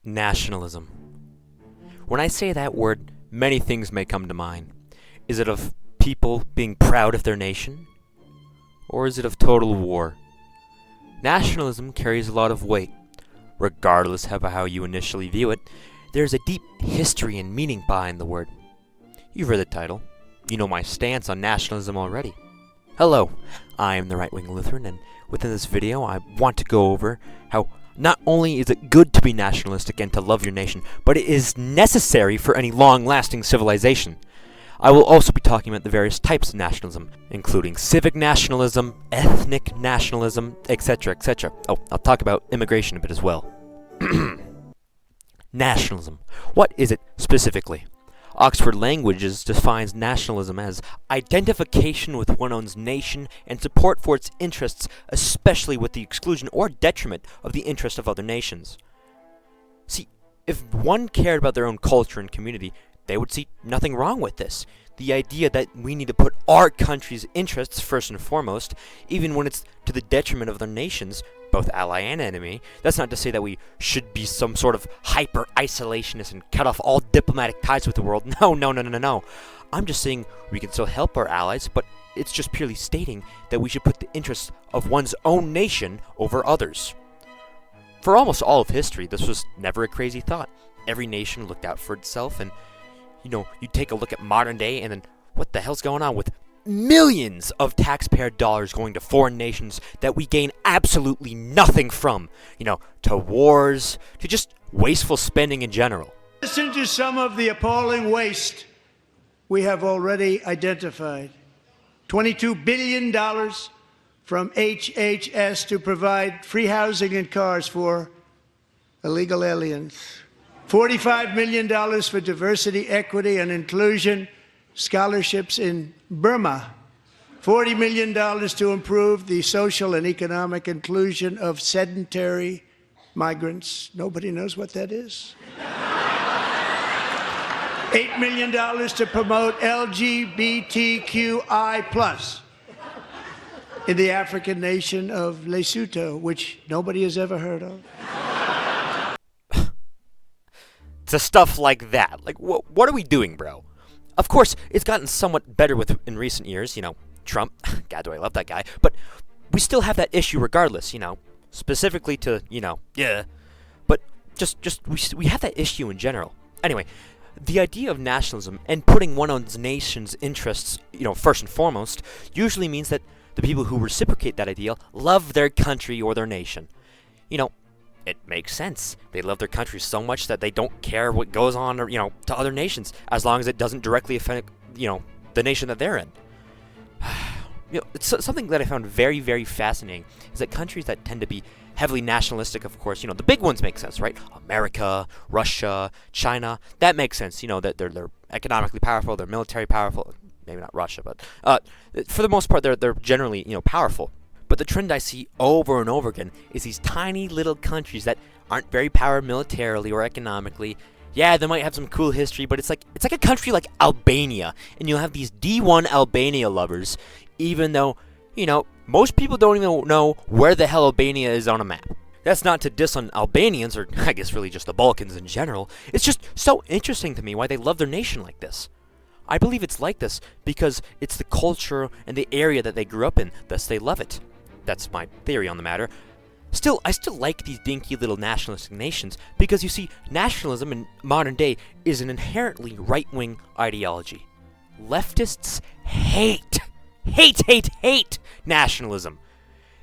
Nationalism. When I say that word, many things may come to mind. Is it of people being proud of their nation? Or is it of total war? Nationalism carries a lot of weight. Regardless of how you initially view it, there's a deep history and meaning behind the word. You've read the title. You know my stance on nationalism already. Hello, I am the right-wing Lutheran, and within this video I want to go over how not only is it good to be nationalistic and to love your nation, but it is necessary for any long-lasting civilization. I will also be talking about the various types of nationalism, including civic nationalism, ethnic nationalism, etc., etc. Oh, I'll talk about immigration a bit as well. Nationalism. What is it specifically? Oxford Languages defines nationalism as identification with one's nation and support for its interests, especially with the exclusion or detriment of the interest of other nations. See, if one cared about their own culture and community, they would see nothing wrong with this. The idea that we need to put our country's interests first and foremost, even when it's to the detriment of other nations, both ally and enemy. That's not to say that we should be some sort of hyper-isolationist and cut off all diplomatic ties with the world. No. I'm just saying we can still help our allies, but it's just purely stating that we should put the interests of one's own nation over others. For almost all of history, this was never a crazy thought. Every nation looked out for itself, and you take a look at modern day, and then what the hell's going on with millions of taxpayer dollars going to foreign nations that we gain absolutely nothing from, to wars, to just wasteful spending in general. Listen to some of the appalling waste we have already identified. $22 billion from HHS to provide free housing and cars for illegal aliens. $45 million for diversity, equity, and inclusion scholarships in Burma. $40 million to improve the social and economic inclusion of sedentary migrants. Nobody knows what that is. $8 million to promote LGBTQI+ in the African nation of Lesotho, which nobody has ever heard of. To stuff like that. Like, what are we doing, bro? Of course, it's gotten somewhat better in recent years, Trump. God, do I love that guy. But we still have that issue regardless, specifically to, But we have that issue in general. Anyway, the idea of nationalism and putting one's nation's interests, first and foremost, usually means that the people who reciprocate that ideal love their country or their nation. It makes sense. They love their country so much that they don't care what goes on, to other nations, as long as it doesn't directly affect, the nation that they're in. It's something that I found very, very fascinating is that countries that tend to be heavily nationalistic, of course, the big ones make sense, right? America, Russia, China, that makes sense. That they're economically powerful, they're military powerful. Maybe not Russia, but for the most part, they're generally, powerful. But the trend I see over and over again is these tiny little countries that aren't very powerful militarily or economically. Yeah, they might have some cool history, but it's like a country like Albania, and you'll have these D1 Albania lovers, even though, most people don't even know where the hell Albania is on a map. That's not to diss on Albanians, or I guess really just the Balkans in general. It's just so interesting to me why they love their nation like this. I believe it's like this because it's the culture and the area that they grew up in, thus they love it. That's my theory on the matter. Still, I still like these dinky little nationalistic nations because you see, nationalism in modern day is an inherently right-wing ideology. Leftists hate nationalism.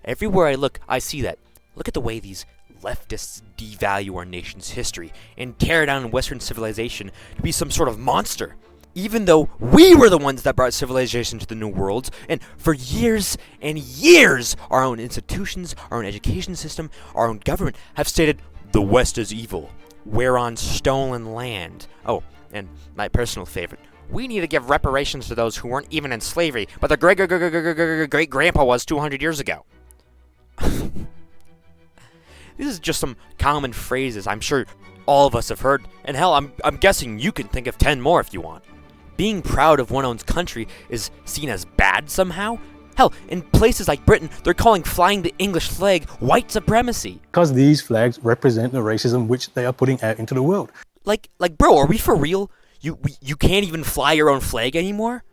Everywhere I look, I see that. Look at the way these leftists devalue our nation's history and tear down Western civilization to be some sort of monster. Even though we were the ones that brought civilization to the New World, and for years and years, our own institutions, our own education system, our own government have stated, the West is evil. We're on stolen land. Oh, and my personal favorite, we need to give reparations to those who weren't even in slavery, but their great-grandpa was 200 years ago. This is just some common phrases I'm sure all of us have heard, and hell, I'm guessing you can think of 10 more if you want. Being proud of one's country is seen as bad somehow? Hell, in places like Britain, they're calling flying the English flag white supremacy. Because these flags represent the racism which they are putting out into the world. Like, bro, are we for real? You can't even fly your own flag anymore?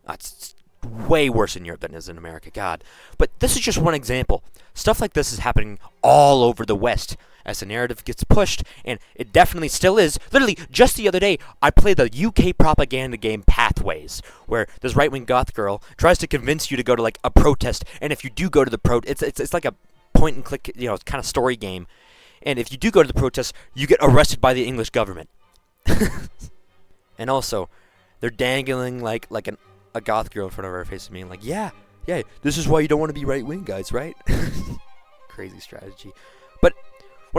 It's way worse in Europe than it is in America, God. But this is just one example. Stuff like this is happening all over the West as the narrative gets pushed, and it definitely still is. Literally, just the other day, I played the UK propaganda game Pathways, where this right-wing goth girl tries to convince you to go to, like, a protest, and if you do go to the it's like a point-and-click, kind of story game, and if you do go to the protest, you get arrested by the English government. And also, they're dangling, like a goth girl in front of our face and being like, yeah, this is why you don't want to be right-wing, guys, right? Crazy strategy. But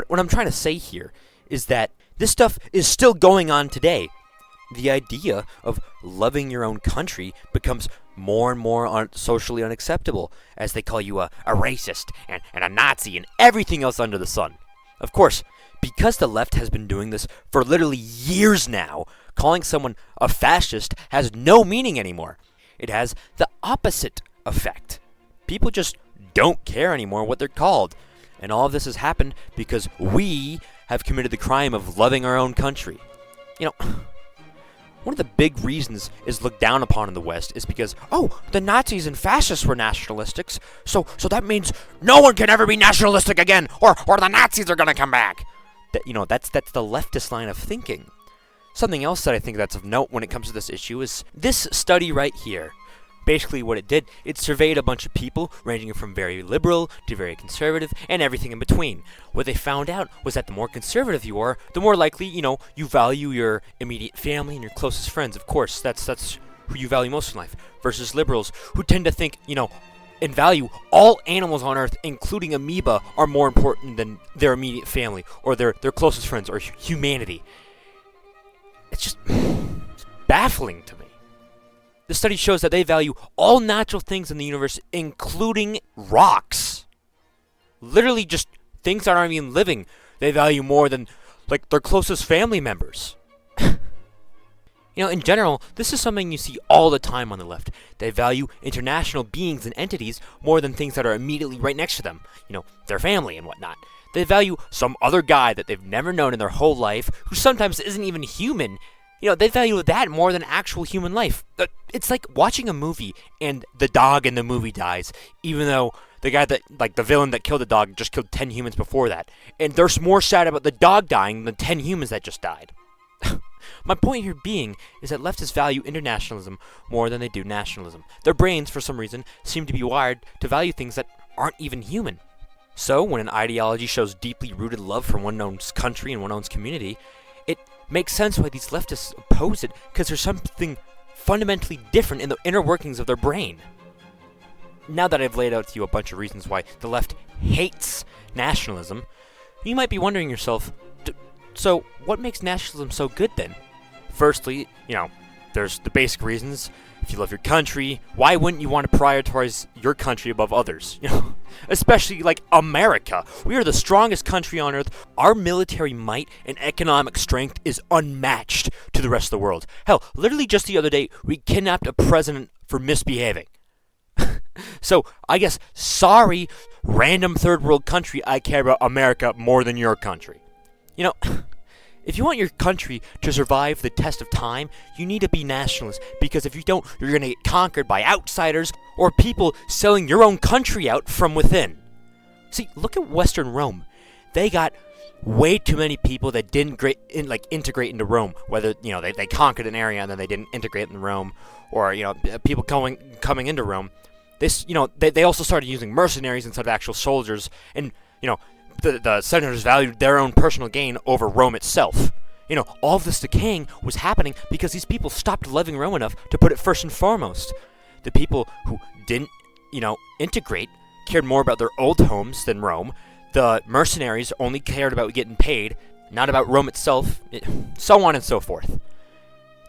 what I'm trying to say here is that this stuff is still going on today. The idea of loving your own country becomes more and more socially unacceptable as they call you a racist and a Nazi and everything else under the sun. Of course, because the left has been doing this for literally years now, calling someone a fascist has no meaning anymore. It has the opposite effect. People just don't care anymore what they're called. And all of this has happened because we have committed the crime of loving our own country. One of the big reasons is looked down upon in the West is because, the Nazis and fascists were nationalistics, so that means no one can ever be nationalistic again, or the Nazis are gonna come back. That's the leftist line of thinking. Something else that I think that's of note when it comes to this issue is this study right here. Basically what it did, it surveyed a bunch of people ranging from very liberal to very conservative and everything in between. What they found out was that the more conservative you are, the more likely, you value your immediate family and your closest friends. Of course, that's who you value most in life. Versus liberals, who tend to think, and value all animals on Earth, including amoeba, are more important than their immediate family or their closest friends or humanity. It's just it's baffling to me. The study shows that they value all natural things in the universe, including rocks. Literally just things that aren't even living, they value more than, their closest family members. In general, this is something you see all the time on the left. They value international beings and entities more than things that are immediately right next to them. Their family and whatnot. They value some other guy that they've never known in their whole life, who sometimes isn't even human. They value that more than actual human life. It's like watching a movie and the dog in the movie dies, even though the guy that, the villain that killed the dog just killed 10 humans before that. And they're more sad about the dog dying than 10 humans that just died. My point here being is that leftists value internationalism more than they do nationalism. Their brains, for some reason, seem to be wired to value things that aren't even human. So, when an ideology shows deeply rooted love for one one's country and one one's community, it makes sense why these leftists oppose it, because there's something fundamentally different in the inner workings of their brain. Now that I've laid out to you a bunch of reasons why the left hates nationalism, you might be wondering yourself, so what makes nationalism so good then? Firstly, there's the basic reasons. If you love your country, why wouldn't you want to prioritize your country above others? Especially America. We are the strongest country on earth. Our military might and economic strength is unmatched to the rest of the world. Hell, literally just the other day, we kidnapped a president for misbehaving. So, I guess, sorry, random third world country, I care about America more than your country. If you want your country to survive the test of time, you need to be nationalist, because if you don't, you're going to get conquered by outsiders or people selling your own country out from within. See, look at Western Rome. They got way too many people that didn't integrate into Rome, whether, they conquered an area and then they didn't integrate in Rome, or, people coming into Rome. They also started using mercenaries instead of actual soldiers, and, the senators valued their own personal gain over Rome itself. All of this decaying was happening because these people stopped loving Rome enough to put it first and foremost. The people who didn't, integrate cared more about their old homes than Rome. The mercenaries only cared about getting paid, not about Rome itself, so on and so forth.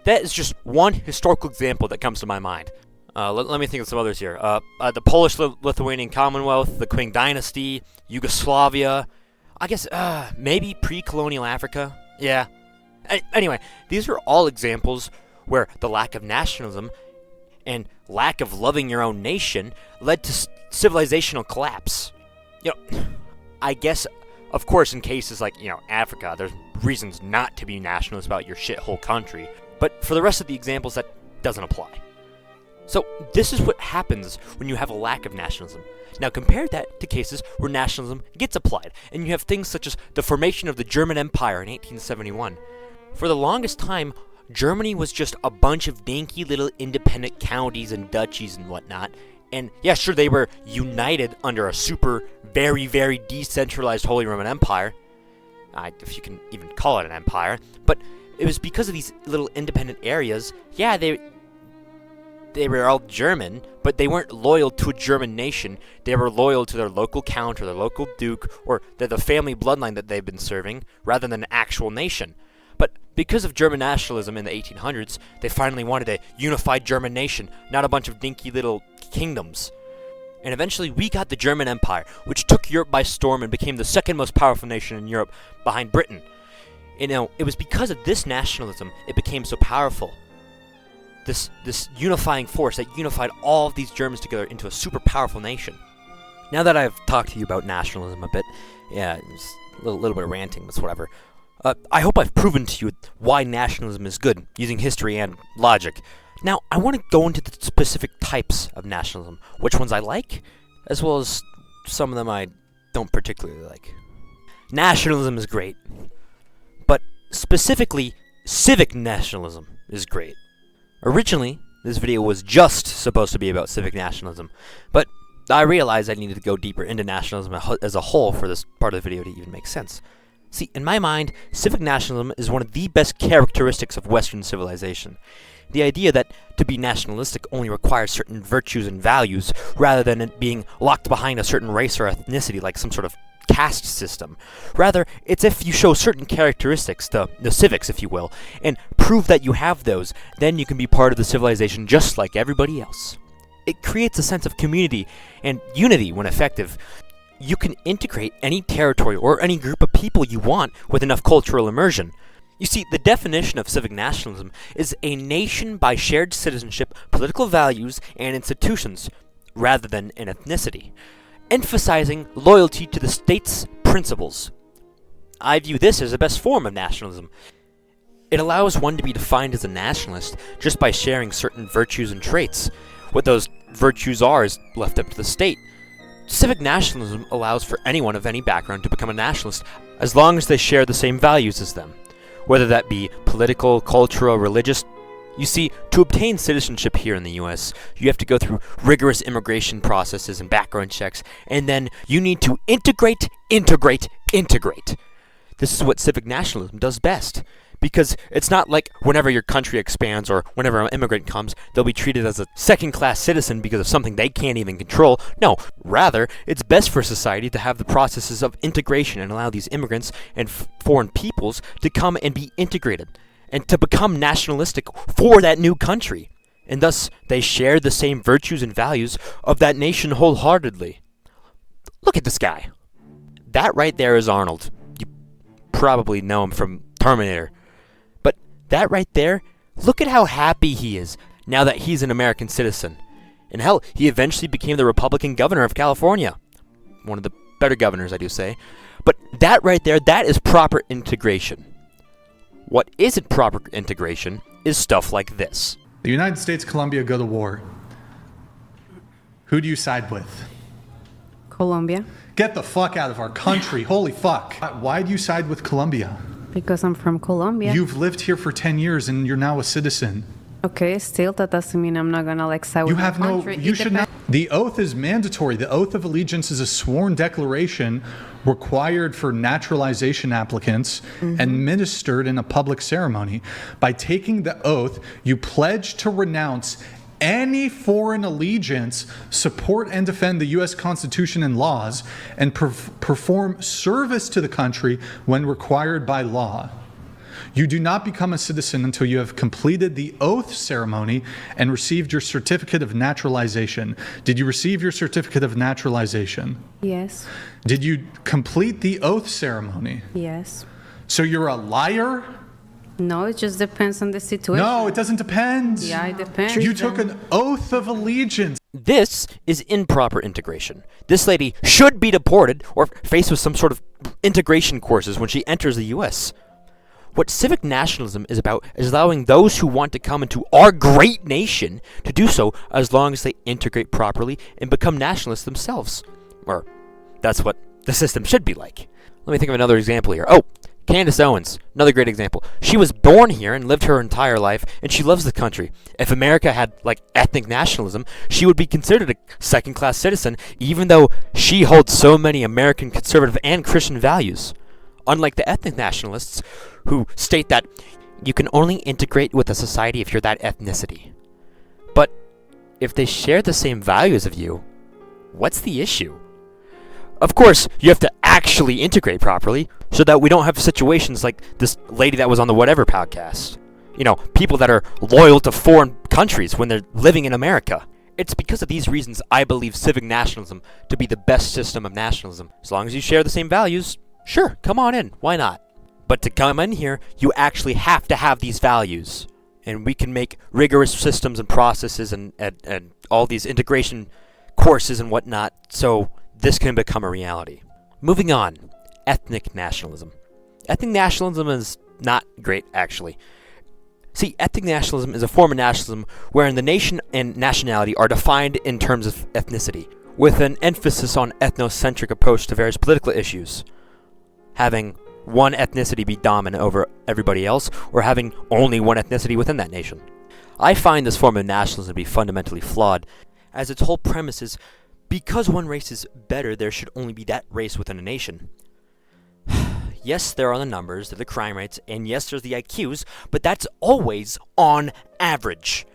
That is just one historical example that comes to my mind. Let me think of some others here. The Polish-Lithuanian Commonwealth, the Qing Dynasty, Yugoslavia, I guess, maybe pre-colonial Africa. Yeah. Anyway, these are all examples where the lack of nationalism and lack of loving your own nation led to civilizational collapse. I guess, of course, in cases like, Africa, there's reasons not to be nationalist about your shithole country. But for the rest of the examples, that doesn't apply. So this is what happens when you have a lack of nationalism. Now compare that to cases where nationalism gets applied, and you have things such as the formation of the German Empire in 1871. For the longest time, Germany was just a bunch of dinky little independent counties and duchies and whatnot. And yeah, sure, they were united under a super, very, very decentralized Holy Roman Empire. If you can even call it an empire. But it was because of these little independent areas. Yeah, they were all German, but they weren't loyal to a German nation. They were loyal to their local count or their local duke or the family bloodline that they've been serving, rather than an actual nation. But because of German nationalism in the 1800s, they finally wanted a unified German nation, not a bunch of dinky little kingdoms. And eventually we got the German Empire, which took Europe by storm and became the second most powerful nation in Europe behind Britain. It was because of this nationalism it became so powerful. This unifying force that unified all of these Germans together into a super powerful nation. Now that I've talked to you about nationalism a bit, it's a little bit of ranting, but whatever. I hope I've proven to you why nationalism is good, using history and logic. Now, I want to go into the specific types of nationalism, which ones I like, as well as some of them I don't particularly like. Nationalism is great, but specifically, civic nationalism is great. Originally, this video was just supposed to be about civic nationalism, but I realized I needed to go deeper into nationalism as a whole for this part of the video to even make sense. See, in my mind, civic nationalism is one of the best characteristics of Western civilization. The idea that to be nationalistic only requires certain virtues and values, rather than it being locked behind a certain race or ethnicity like some sort of caste system. Rather, it's if you show certain characteristics, the civics if you will, and prove that you have those, then you can be part of the civilization just like everybody else. It creates a sense of community and unity when effective. You can integrate any territory or any group of people you want with enough cultural immersion. You see, the definition of civic nationalism is a nation by shared citizenship, political values, and institutions, rather than an ethnicity, emphasizing loyalty to the state's principles. I view this as the best form of nationalism. It allows one to be defined as a nationalist just by sharing certain virtues and traits. What those virtues are is left up to the state. Civic nationalism allows for anyone of any background to become a nationalist as long as they share the same values as them, whether that be political, cultural, religious. You see, to obtain citizenship here in the US, you have to go through rigorous immigration processes and background checks, and then you need to integrate. This is what civic nationalism does best. Because it's not like whenever your country expands or whenever an immigrant comes, they'll be treated as a second-class citizen because of something they can't even control. No, rather, it's best for society to have the processes of integration and allow these immigrants and foreign peoples to come and be integrated and to become nationalistic for that new country. And thus, they share the same virtues and values of that nation wholeheartedly. Look at this guy. That right there is Arnold. You probably know him from Terminator. That right there, look at how happy he is now that he's an American citizen. And hell, he eventually became the Republican governor of California. One of the better governors, I do say. But that right there, that is proper integration. What isn't proper integration is stuff like this. The United States, Colombia go to war. Who do you side with? Colombia. Get the fuck out of our country. Holy fuck. Why do you side with Colombia? Because I'm from Colombia. You've lived here for 10 years and you're now a citizen. Okay, still that doesn't mean I'm not gonna side with my country. You should not. The oath is mandatory. The oath of allegiance is a sworn declaration required for naturalization applicants, administered in a public ceremony. By taking the oath, you pledge to renounce any foreign allegiance, support and defend the U.S. Constitution and laws, and perform service to the country when required by law. You do not become a citizen until you have completed the oath ceremony and received your certificate of naturalization. Did you receive your certificate of naturalization? Yes. Did you complete the oath ceremony? Yes. So you're a liar, No, it just depends on the situation. No, it doesn't depend. Yeah, it depends. You took an oath of allegiance. This is improper integration. This lady should be deported or faced with some sort of integration courses when she enters the U.S. What civic nationalism is about is allowing those who want to come into our great nation to do so as long as they integrate properly and become nationalists themselves. Or that's what the system should be like. Let me think of another example here. Oh, Candace Owens, another great example. She was born here and lived her entire life, and she loves the country. If America had, ethnic nationalism, she would be considered a second-class citizen, even though she holds so many American conservative and Christian values. Unlike the ethnic nationalists, who state that you can only integrate with a society if you're that ethnicity. But if they share the same values of you, what's the issue? Of course, you have to actually integrate properly so that we don't have situations like this lady that was on the Whatever podcast. People that are loyal to foreign countries when they're living in America. It's because of these reasons I believe civic nationalism to be the best system of nationalism. As long as you share the same values, sure, come on in. Why not? But to come in here, you actually have to have these values. And we can make rigorous systems and processes and all these integration courses and whatnot, so this can become a reality. Moving on, ethnic nationalism. Ethnic nationalism is not great, actually. See, ethnic nationalism is a form of nationalism wherein the nation and nationality are defined in terms of ethnicity, with an emphasis on ethnocentric approach to various political issues. Having one ethnicity be dominant over everybody else, or having only one ethnicity within that nation. I find this form of nationalism to be fundamentally flawed, as its whole premise is because one race is better, there should only be that race within a nation. Yes, there are the numbers, there are the crime rates, and yes, there's the IQs, but that's always on average.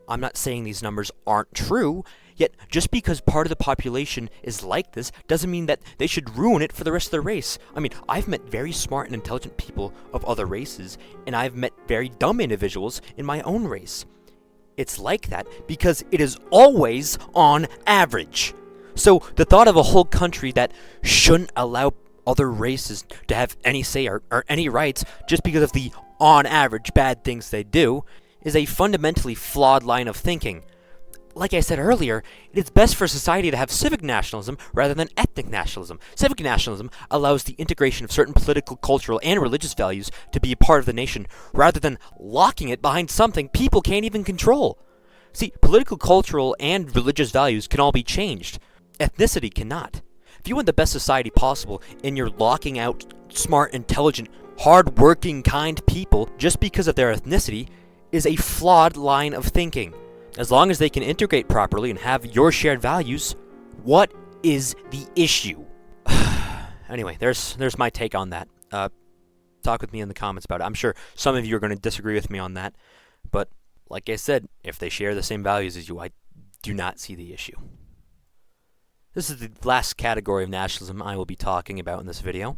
I'm not saying these numbers aren't true, yet just because part of the population is like this doesn't mean that they should ruin it for the rest of the race. I mean, I've met very smart and intelligent people of other races, and I've met very dumb individuals in my own race. It's like that because it is always on average. So the thought of a whole country that shouldn't allow other races to have any say or any rights just because of the on average bad things they do is a fundamentally flawed line of thinking. Like I said earlier, it's best for society to have civic nationalism rather than ethnic nationalism. Civic nationalism allows the integration of certain political, cultural, and religious values to be a part of the nation rather than locking it behind something people can't even control. See, political, cultural, and religious values can all be changed. Ethnicity cannot. If you want the best society possible and you're locking out smart, intelligent, hard-working, kind people just because of their ethnicity is a flawed line of thinking. As long as they can integrate properly and have your shared values, what is the issue? Anyway, there's my take on that. Talk with me in the comments about it. I'm sure some of you are going to disagree with me on that, but like I said, if they share the same values as you, I do not see the issue. This is the last category of nationalism I will be talking about in this video.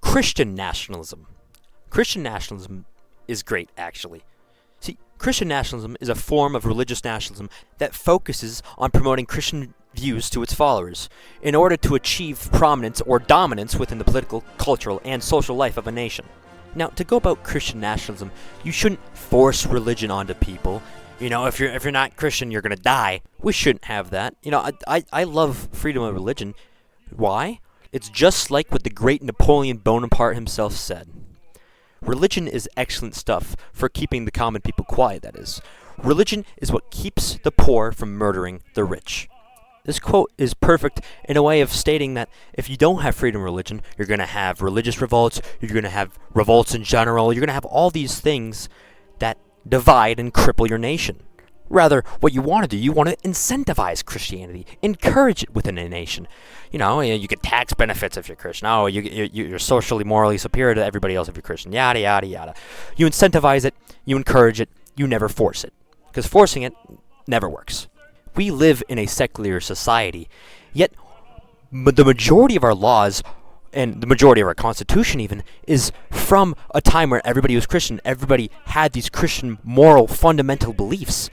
Christian nationalism. Christian nationalism is great, actually. See, Christian nationalism is a form of religious nationalism that focuses on promoting Christian views to its followers in order to achieve prominence or dominance within the political, cultural, and social life of a nation. Now, to go about Christian nationalism, you shouldn't force religion onto people. If you're not Christian, you're gonna die. We shouldn't have that. I love freedom of religion. Why? It's just like what the great Napoleon Bonaparte himself said. Religion is excellent stuff for keeping the common people quiet, that is. Religion is what keeps the poor from murdering the rich. This quote is perfect in a way of stating that if you don't have freedom of religion, you're going to have religious revolts, you're going to have revolts in general, you're going to have all these things that divide and cripple your nation. Rather, what you want to do, you want to incentivize Christianity, encourage it within a nation. You get tax benefits if you're Christian. Oh, you're socially, morally superior to everybody else if you're Christian. Yada, yada, yada. You incentivize it, you encourage it, you never force it. Because forcing it never works. We live in a secular society, yet the majority of our laws, and the majority of our Constitution even, is from a time where everybody was Christian. Everybody had these Christian moral fundamental beliefs.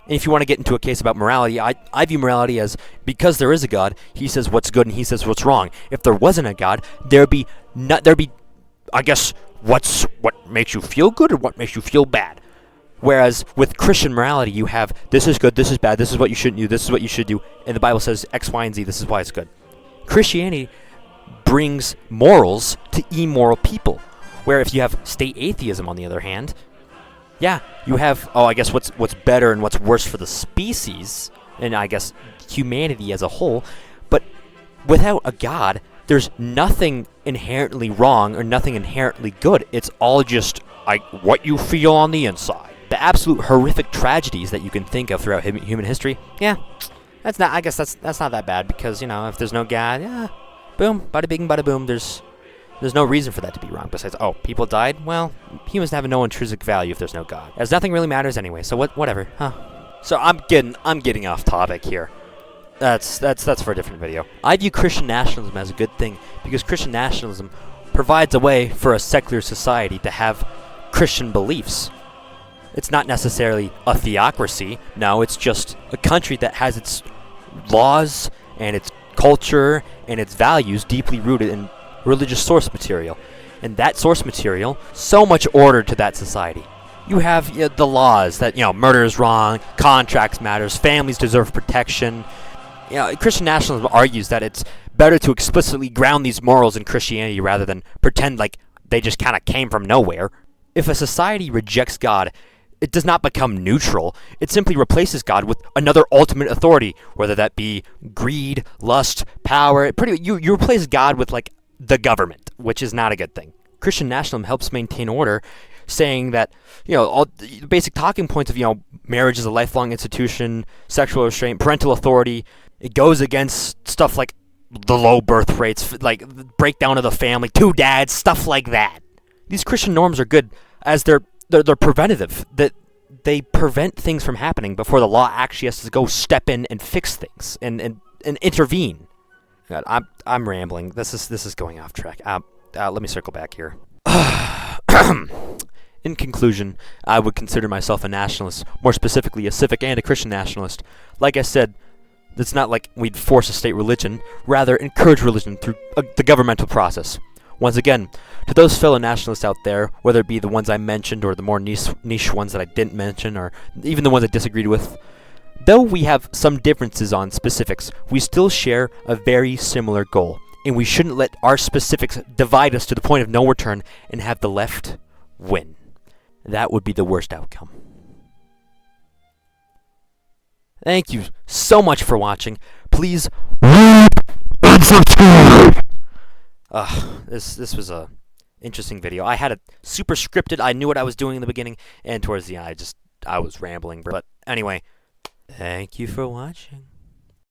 And if you want to get into a case about morality, I view morality as, because there is a God, he says what's good and he says what's wrong. If there wasn't a God, there'd be I guess, what makes you feel good or what makes you feel bad. Whereas with Christian morality, you have this is good, this is bad, this is what you shouldn't do, this is what you should do, and the Bible says X, Y, and Z, this is why it's good. Christianity brings morals to immoral people, where if you have state atheism, on the other hand, yeah, you have, I guess what's better and what's worse for the species, and I guess humanity as a whole, but without a God, there's nothing inherently wrong or nothing inherently good. It's all just what you feel on the inside. The absolute horrific tragedies that you can think of throughout human history, yeah, that's not that bad, because, if there's no God, yeah, boom, bada bing, bada boom, there's no reason for that to be wrong, besides, people died? Well, humans have no intrinsic value if there's no God, as nothing really matters anyway, so whatever, huh? So I'm getting off topic here. That's for a different video. I view Christian nationalism as a good thing, because Christian nationalism provides a way for a secular society to have Christian beliefs. It's not necessarily a theocracy. No, it's just a country that has its laws and its culture and its values deeply rooted in religious source material. And that source material, so much order to that society. You have the laws that, murder is wrong, contracts matters, families deserve protection. Christian nationalism argues that it's better to explicitly ground these morals in Christianity rather than pretend like they just kind of came from nowhere. If a society rejects God, it does not become neutral. It simply replaces God with another ultimate authority, whether that be greed, lust, power. You replace God with the government, which is not a good thing. Christian nationalism helps maintain order, saying that all the basic talking points of marriage is a lifelong institution, sexual restraint, parental authority. It goes against stuff like the low birth rates, like the breakdown of the family, 2 dads, stuff like that. These Christian norms are good as they're preventative. That they prevent things from happening before the law actually has to go step in and fix things and intervene. God, I'm rambling. This is going off track. Let me circle back here. In conclusion, I would consider myself a nationalist, more specifically a civic and a Christian nationalist. Like I said, it's not like we'd force a state religion, rather encourage religion through the governmental process. Once again, to those fellow nationalists out there, whether it be the ones I mentioned or the more niche ones that I didn't mention, or even the ones I disagreed with, though we have some differences on specifics, we still share a very similar goal, and we shouldn't let our specifics divide us to the point of no return and have the left win. That would be the worst outcome. Thank you so much for watching. Please subscribe. This was a interesting video. I had it super scripted. I knew what I was doing in the beginning, and towards the end, I was rambling. But anyway, thank you for watching.